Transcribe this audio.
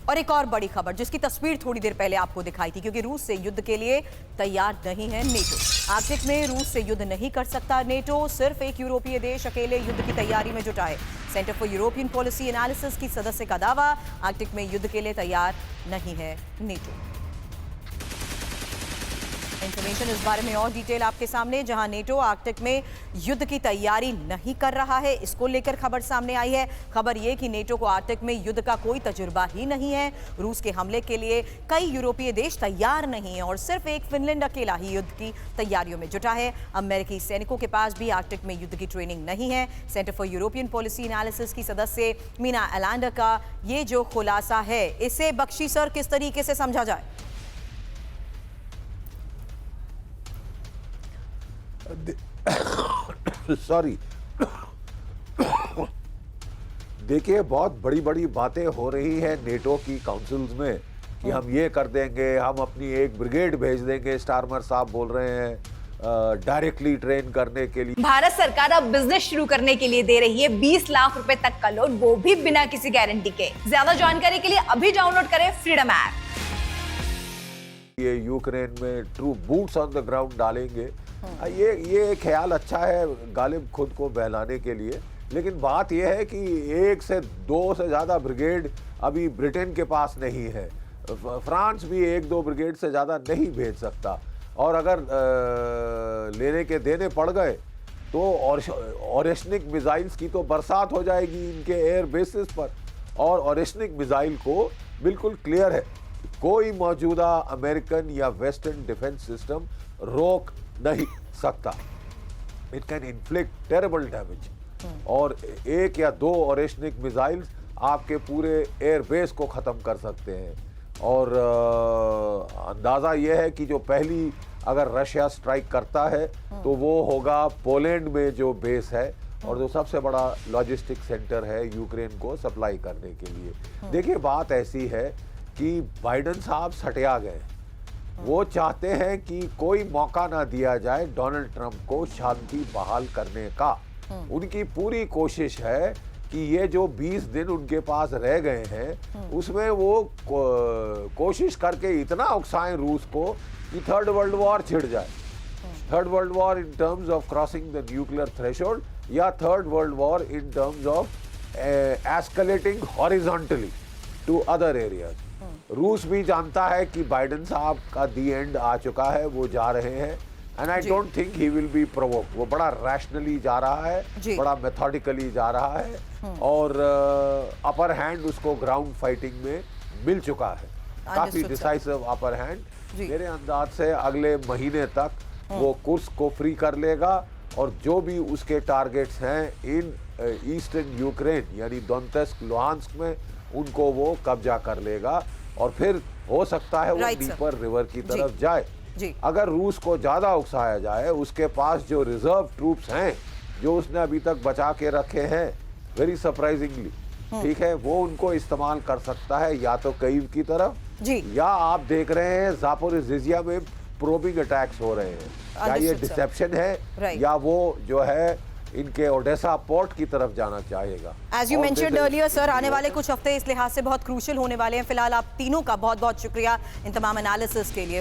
और एक और बड़ी खबर जिसकी तस्वीर थोड़ी देर पहले आपको दिखाई थी, क्योंकि रूस से युद्ध के लिए तैयार नहीं है नेटो। आर्कटिक में रूस से युद्ध नहीं कर सकता नेटो, सिर्फ एक यूरोपीय देश अकेले युद्ध की तैयारी में जुटा है। Centre for European policy analysis की सदस्य का दावा, आर्कटिक में युद्ध के लिए तैयार नहीं है नेटो। इंफॉर्मेशन इस बारे में और डिटेल आपके सामने, जहां नेटो आर्कटिक में युद्ध की तैयारी नहीं कर रहा है, इसको लेकर खबर सामने आई है। खबर यह कि नेटो को आर्कटिक में युद्ध का कोई तजुर्बा ही नहीं है। रूस के हमले के लिए कई यूरोपीय देश तैयार नहीं है और सिर्फ एक फिनलैंड अकेला ही युद्ध की तैयारियों में जुटा है। अमेरिकी सैनिकों के पास भी आर्कटिक में युद्ध की ट्रेनिंग नहीं है। Centre for European policy analysis की सदस्य मीना एलांडर का ये जो खुलासा है, इसे बख्शी सर किस तरीके से समझा जाए? सॉरी देखिए, बहुत बड़ी बड़ी बातें हो रही हैं नेटो की काउंसिल्स में कि हम ये कर देंगे, हम अपनी एक ब्रिगेड भेज देंगे। स्टारमर साहब बोल रहे हैं डायरेक्टली ट्रेन करने के लिए। भारत सरकार अब बिजनेस शुरू करने के लिए दे रही है 20 लाख रुपए तक का लोन, वो भी बिना किसी गारंटी के। ज्यादा जानकारी के लिए अभी डाउनलोड करें फ्रीडम ऐप। ये यूक्रेन में true boots on the ground डालेंगे, ये ख्याल अच्छा है गालिब खुद को बहलाने के लिए, लेकिन बात यह है कि 1 से 2 से ज़्यादा ब्रिगेड अभी ब्रिटेन के पास नहीं है। फ्रांस भी 1-2 ब्रिगेड से ज़्यादा नहीं भेज सकता, और अगर लेने के देने पड़ गए तो ऑरेशनिक मिसाइल्स की तो बरसात हो जाएगी इनके एयर बेसिस पर। और ऑरेशनिक मिसाइल को बिल्कुल क्लियर है, कोई मौजूदा अमेरिकन या वेस्टर्न डिफेंस सिस्टम रोक नहीं सकता। It can inflict terrible damage, और 1 या 2 ऑरेशनिक मिसाइल्स आपके पूरे एयरबेस को ख़त्म कर सकते हैं। और अंदाज़ा यह है कि जो पहली अगर रशिया स्ट्राइक करता है तो वो होगा पोलैंड में जो बेस है, और जो सबसे बड़ा लॉजिस्टिक सेंटर है यूक्रेन को सप्लाई करने के लिए। देखिए, बात ऐसी है कि बाइडेन साहब सटिया गए। वो चाहते हैं कि कोई मौका ना दिया जाए डोनाल्ड ट्रंप को शांति बहाल करने का। उनकी पूरी कोशिश है कि ये जो 20 दिन उनके पास रह गए हैं उसमें वो कोशिश करके इतना उकसाएं रूस को कि थर्ड वर्ल्ड वॉर छिड़ जाए। Third world war in terms of crossing the nuclear threshold, या third world war in terms of escalating horizontally to other areas. रूस भी जानता है कि बाइडेन साहब का दी एंड आ चुका है, वो जा रहे हैं, and I don't think he will be provoked. वो बड़ा रैशनली जा रहा है, बड़ा मेथोडिकली जा रहा है, और अपर हैंड उसको ग्राउंड फाइटिंग में मिल चुका है, काफी डिसाइसिव अपर हैंड। मेरे अंदाज से अगले महीने तक वो कुर्स को फ्री कर लेगा, और जो भी उसके टारगेट्स हैं इन ईस्टर्न यूक्रेन यानी दोनेत्स्क लुहांस्क में, उनको वो कब्जा कर लेगा, और फिर हो सकता है वो डीपर रिवर की तरफ जाए। अगर रूस को ज्यादा उकसाया जाए, उसके पास जो रिजर्व ट्रूप्स हैं जो उसने अभी तक बचा के रखे हैं, वेरी सरप्राइजिंगली, ठीक है, वो उनको इस्तेमाल कर सकता है, या तो कीव की तरफ, या आप देख रहे हैं ज़ापोरिज़िया में प्रोबिंग अटैक्स हो रहे हैं। क्या ये डिसेप्शन है, या वो जो है इनके ओडेसा पोर्ट की तरफ जाना चाहेगा? As you mentioned earlier sir, आने वाले कुछ हफ्ते इस लिहाज से बहुत क्रूशियल होने वाले हैं। फिलहाल आप तीनों का बहुत बहुत शुक्रिया इन तमाम एनालिसिस के लिए।